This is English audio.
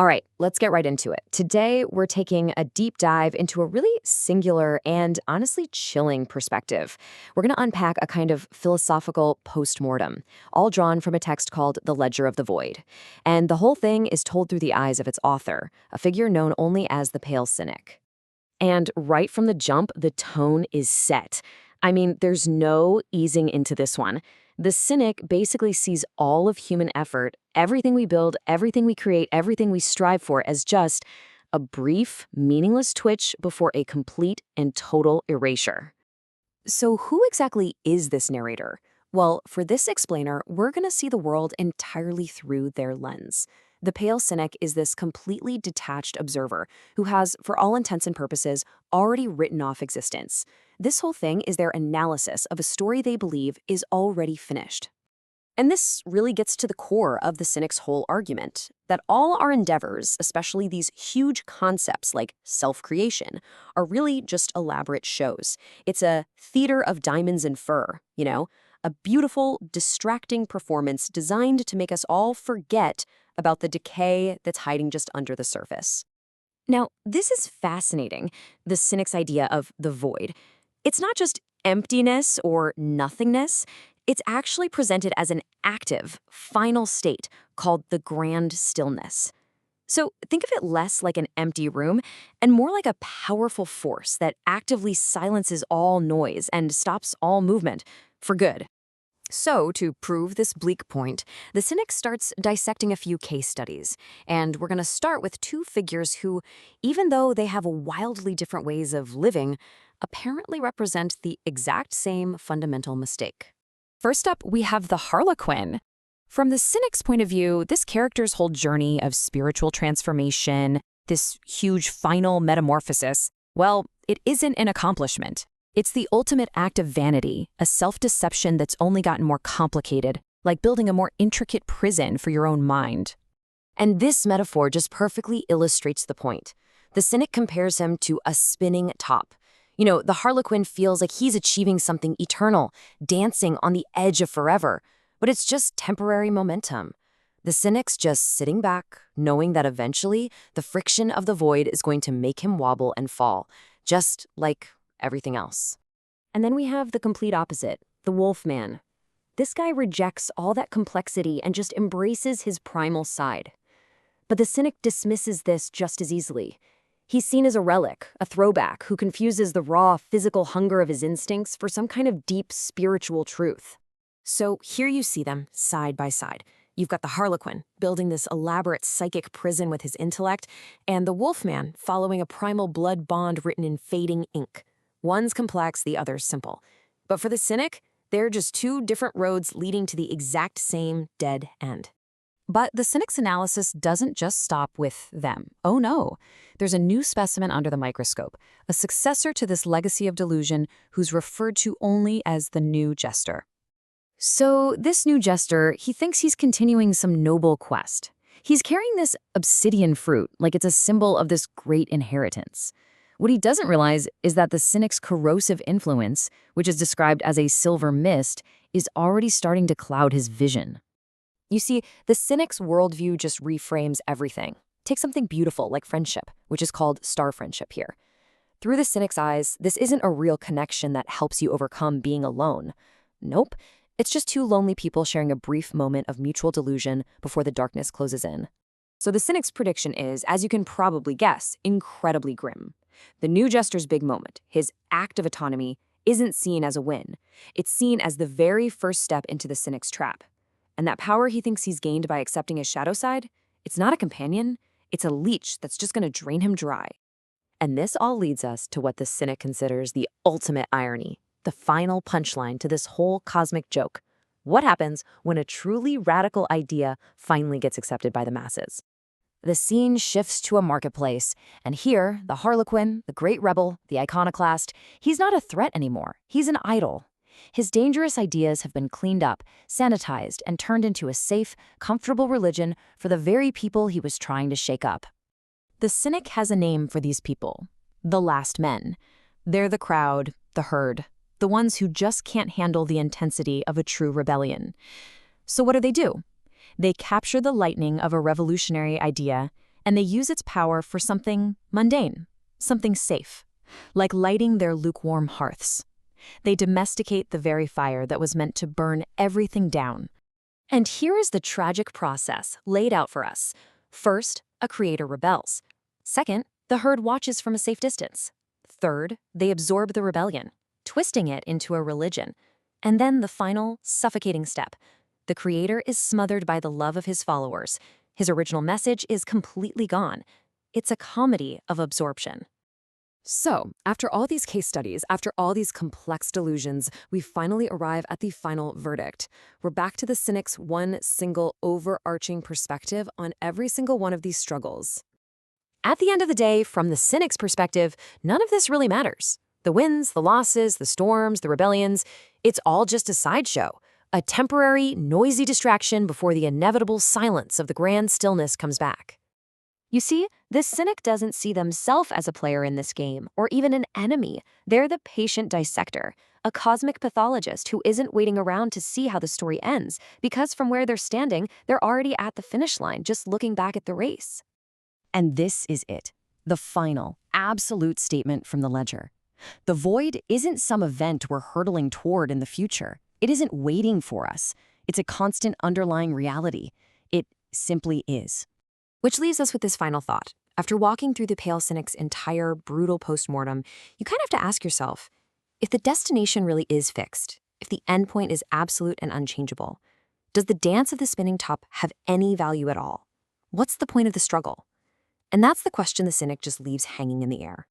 All right, let's get right into it. Today, we're taking a deep dive into a really singular and honestly chilling perspective. We're going to unpack a kind of philosophical postmortem, all drawn from a text called The Ledger of the Void. And the whole thing is told through the eyes of its author, a figure known only as the Pale Cynic. And right from the jump, the tone is set. I mean, there's no easing into this one. The cynic basically sees all of human effort, everything we build, everything we create, everything we strive for as just a brief, meaningless twitch before a complete and total erasure. So who exactly is this narrator? Well, for this explainer, we're going to see the world entirely through their lens. The Pale Cynic is this completely detached observer who has, for all intents and purposes, already written off existence. This whole thing is their analysis of a story they believe is already finished. And this really gets to the core of the cynic's whole argument, that all our endeavors, especially these huge concepts like self-creation, are really just elaborate shows. It's a theater of diamonds and fur, a beautiful, distracting performance designed to make us all forget about the decay that's hiding just under the surface. Now, this is fascinating, the cynic's idea of the void. It's not just emptiness or nothingness. It's actually presented as an active, final state called the grand stillness. So think of it less like an empty room and more like a powerful force that actively silences all noise and stops all movement for good. So, to prove this bleak point, the cynic starts dissecting a few case studies, and we're going to start with two figures who, even though they have wildly different ways of living, apparently represent the exact same fundamental mistake. First up, we have the Harlequin. From the cynic's point of view, this character's whole journey of spiritual transformation, this huge final metamorphosis, well, it isn't an accomplishment. It's the ultimate act of vanity, a self-deception that's only gotten more complicated, like building a more intricate prison for your own mind. And this metaphor just perfectly illustrates the point. The cynic compares him to a spinning top. The Harlequin feels like he's achieving something eternal, dancing on the edge of forever, but it's just temporary momentum. The cynic's just sitting back, knowing that eventually the friction of the void is going to make him wobble and fall, just like everything else. And then we have the complete opposite, the Wolfman. This guy rejects all that complexity and just embraces his primal side. But the cynic dismisses this just as easily. He's seen as a relic, a throwback, who confuses the raw physical hunger of his instincts for some kind of deep spiritual truth. So here you see them, side by side. You've got the Harlequin, building this elaborate psychic prison with his intellect, and the Wolfman, following a primal blood bond written in fading ink. One's complex, the other's simple. But for the cynic, they're just two different roads leading to the exact same dead end. But the cynic's analysis doesn't just stop with them. Oh no, there's a new specimen under the microscope, a successor to this legacy of delusion who's referred to only as the new jester. So this new jester, he thinks he's continuing some noble quest. He's carrying this obsidian fruit like it's a symbol of this great inheritance. What he doesn't realize is that the cynic's corrosive influence, which is described as a silver mist, is already starting to cloud his vision. You see, the cynic's worldview just reframes everything. Take something beautiful like friendship, which is called star friendship here. Through the cynic's eyes, this isn't a real connection that helps you overcome being alone. Nope, it's just two lonely people sharing a brief moment of mutual delusion before the darkness closes in. So the cynic's prediction is, as you can probably guess, incredibly grim. The new jester's big moment, his act of autonomy, isn't seen as a win. It's seen as the very first step into the cynic's trap. And that power he thinks he's gained by accepting his shadow side, it's not a companion, it's a leech that's just going to drain him dry. And this all leads us to what the cynic considers the ultimate irony, the final punchline to this whole cosmic joke. What happens when a truly radical idea finally gets accepted by the masses? The scene shifts to a marketplace, and here, the Harlequin, the great rebel, the iconoclast, he's not a threat anymore. He's an idol. His dangerous ideas have been cleaned up, sanitized, and turned into a safe, comfortable religion for the very people he was trying to shake up. The cynic has a name for these people: the last men. They're the crowd, the herd, the ones who just can't handle the intensity of a true rebellion. So what do? They capture the lightning of a revolutionary idea and they use its power for something mundane, something safe, like lighting their lukewarm hearths. They domesticate the very fire that was meant to burn everything down. And here is the tragic process laid out for us. First, a creator rebels. Second, the herd watches from a safe distance. Third, they absorb the rebellion, twisting it into a religion. And then the final, suffocating step. The creator is smothered by the love of his followers. His original message is completely gone. It's a comedy of absorption. So, after all these case studies, after all these complex delusions, we finally arrive at the final verdict. We're back to the Cynic's one single overarching perspective on every single one of these struggles. At the end of the day, from the Cynic's perspective, none of this really matters. The wins, the losses, the storms, the rebellions, it's all just a sideshow, a temporary, noisy distraction before the inevitable silence of the grand stillness comes back. You see, this Cynic doesn't see themselves as a player in this game, or even an enemy. They're the patient dissector, a cosmic pathologist who isn't waiting around to see how the story ends, because from where they're standing, they're already at the finish line, just looking back at the race. And this is it, the final, absolute statement from the ledger. The void isn't some event we're hurtling toward in the future. It isn't waiting for us. It's a constant underlying reality. It simply is. Which leaves us with this final thought. After walking through the Pale Cynic's entire brutal postmortem, you kind of have to ask yourself, if the destination really is fixed, if the endpoint is absolute and unchangeable, does the dance of the spinning top have any value at all? What's the point of the struggle? And that's the question the Cynic just leaves hanging in the air.